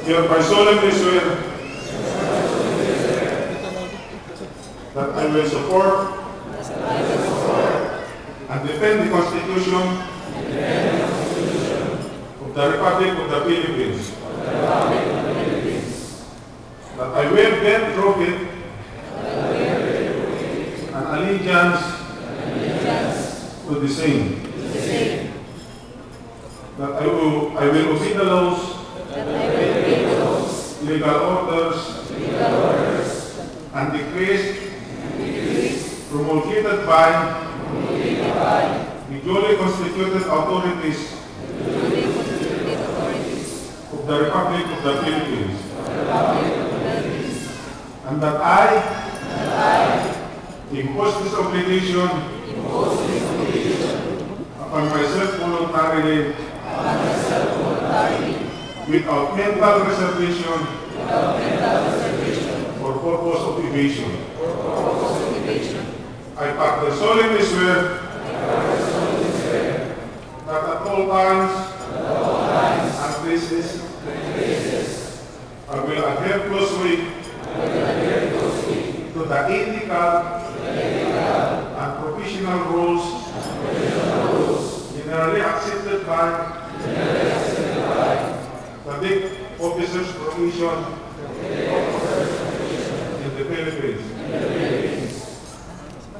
hereby solemnly swear that I will support and defend the Constitution of the Republic of the Philippines, that I will bear true faith and allegiance to the same, that I will obey the laws, legal orders, and decrees promulgated by the duly constituted authorities of the Republic of the Philippines, and that I impose this obligation upon myself voluntarily without mental reservation or purpose of evasion. I further solemnly swear that at all times and places I will adhere closely to the ethical and professional rules generally accepted by the Dick Officers Provision in the Philippines,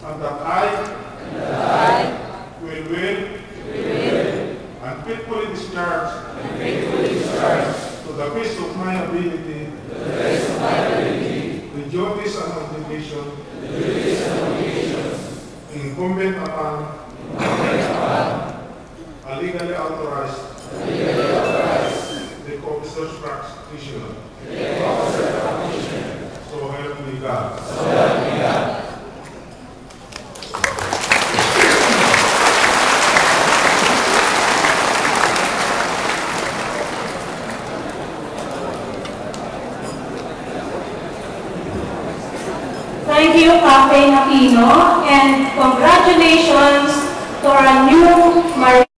and that I will and faithfully discharge to the best of my ability the duties and obligations incumbent upon a legally authorized the officer's practitioner. So help me God. Thank you, Captain Aquino, and congratulations to our new Marine